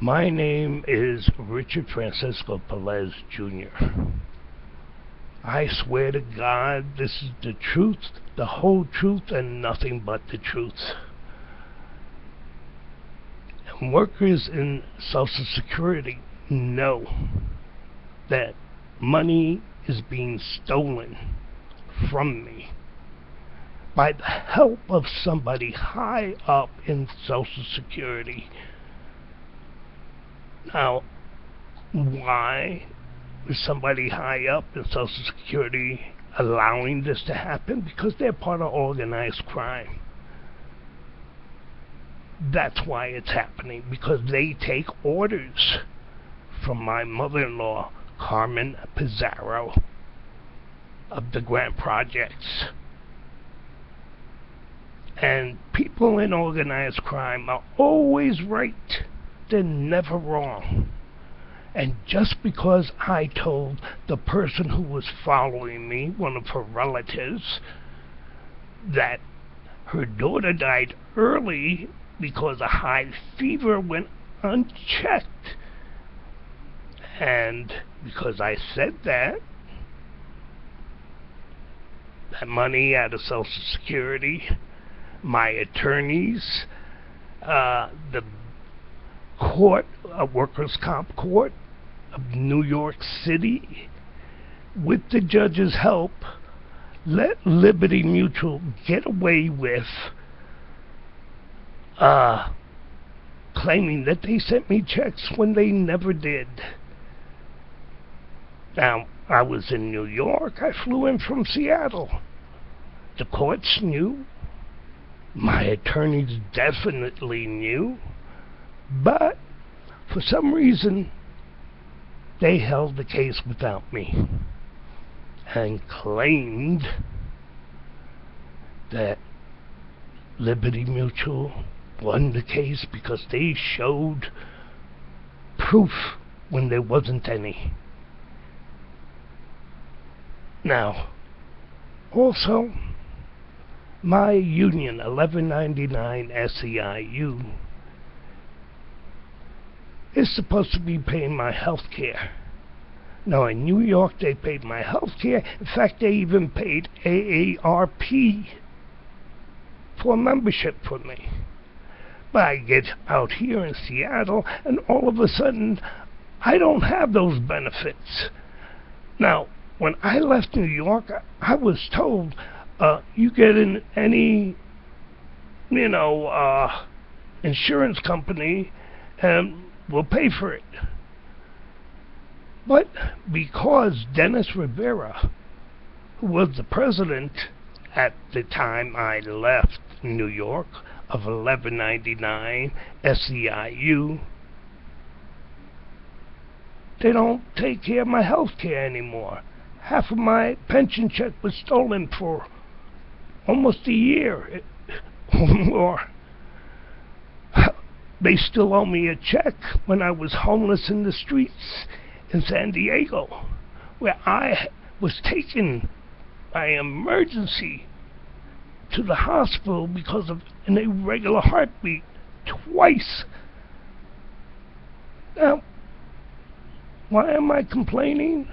My name is Richard Francisco Pelez Jr. I swear to God, this is the truth, the whole truth, and nothing but the truth. And workers in Social Security know that money is being stolen from me by the help of somebody high up in Social Security. Now, why is somebody high up in Social Security allowing this to happen? Because they're part of organized crime. That's why it's happening, because they take orders from my mother-in-law, Carmen Pizarro, of the Grant Projects. And people in organized crime are always right. They're never wrong. And just because I told the person who was following me, one of her relatives, that her daughter died early because a high fever went unchecked, and because I said that money out of Social Security, my attorneys, the court, a workers' comp court of New York City, with the judge's help, let Liberty Mutual get away with claiming that they sent me checks when they never did. Now, I was in New York. I flew in from Seattle. The courts knew. My attorneys definitely knew. But for some reason, they held the case without me and claimed that Liberty Mutual won the case because they showed proof when there wasn't any. Now, also, my union, 1199 S.E.I.u, is supposed to be paying my health care. Now, in New York, they paid my health care. In fact, they even paid AARP for membership for me. But I get out here in Seattle, and all of a sudden, I don't have those benefits. Now, when I left New York, I was told, you get in any, insurance company, and we'll pay for it. But because Dennis Rivera, who was the president at the time I left New York, of 1199 S.E.I.u, they don't take care of my health care anymore. Half of my pension check was stolen for almost a year or more. They still owe me a check when I was homeless in the streets in San Diego, where I was taken by emergency to the hospital because of an irregular heartbeat twice. Now, why am I complaining?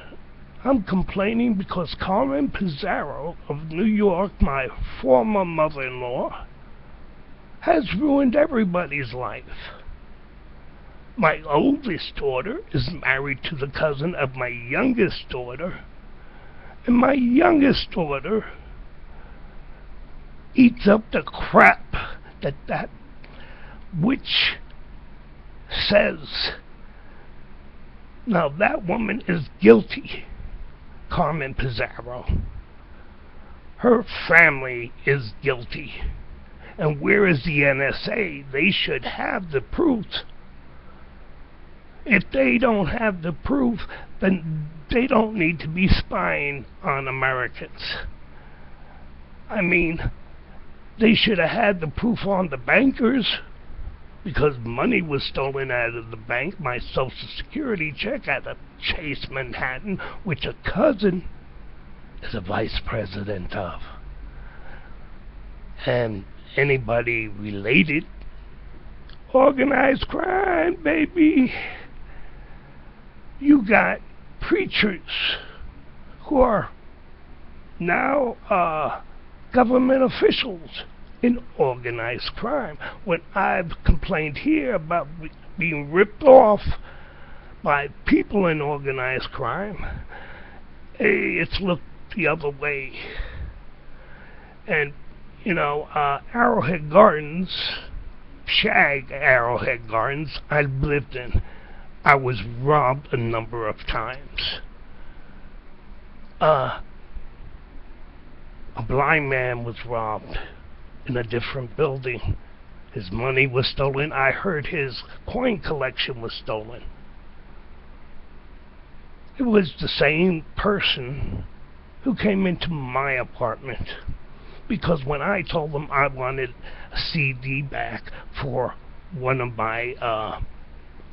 I'm complaining because Carmen Pizarro of New York, my former mother-in-law, has ruined everybody's life. My oldest daughter is married to the cousin of my youngest daughter, and my youngest daughter eats up the crap that witch says. Now, that woman is guilty, Carmen Pizarro. Her family is guilty. And where is the NSA? They should have the proof. If they don't have the proof, then they don't need to be spying on Americans. I mean, they should have had the proof on the bankers, because money was stolen out of the bank, my Social Security check out of Chase Manhattan, which a cousin is a vice president of. And anybody related Organized crime, baby. You got preachers who are now government officials in organized crime. When I've complained here about being ripped off by people in organized crime, it's looked the other way. And, Arrowhead Gardens, Shag Arrowhead Gardens, I lived in. I was robbed a number of times. A blind man was robbed in a different building. His money was stolen. I heard his coin collection was stolen. It was the same person who came into my apartment, because when I told them I wanted a CD back for one of my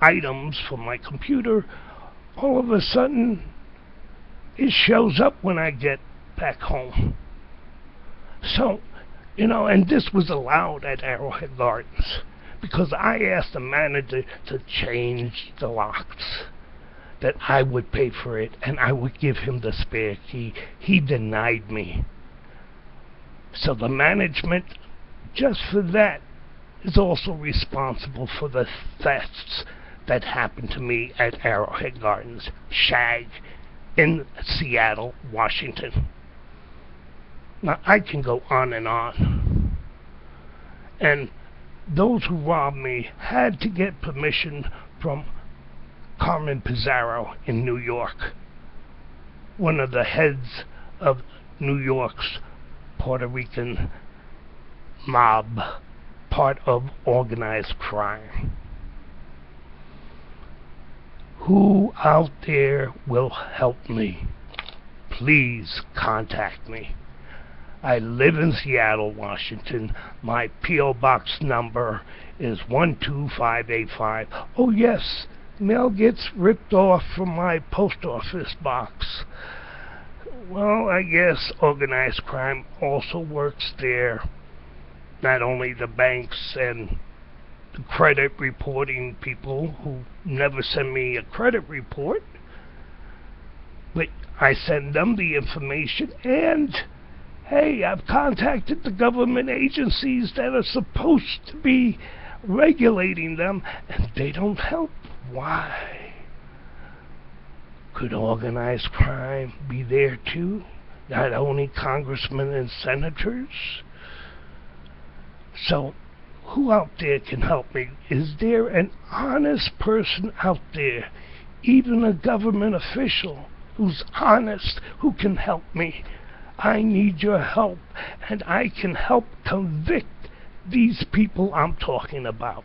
items for my computer, all of a sudden it shows up when I get back home. So, and this was allowed at Arrowhead Gardens because I asked the manager to change the locks, that I would pay for it and I would give him the spare key. He denied me. So the management, just for that, is also responsible for the thefts that happened to me at Arrowhead Gardens, Shag, in Seattle, Washington. Now, I can go on and on. And those who robbed me had to get permission from Carmen Pizarro in New York, one of the heads of New York's Puerto Rican mob, part of organized crime. Who out there will help me? Please contact me. I live in Seattle, Washington. My P.O. Box number is 12585. Oh yes, mail gets ripped off from my post office box. Well, I guess organized crime also works there. Not only the banks and the credit reporting people who never send me a credit report, but I send them the information, and hey, I've contacted the government agencies that are supposed to be regulating them, and they don't help. Why? Could organized crime be there too? Not only congressmen and senators? So, who out there can help me? Is there an honest person out there, even a government official who's honest, who can help me? I need your help, and I can help convict these people I'm talking about.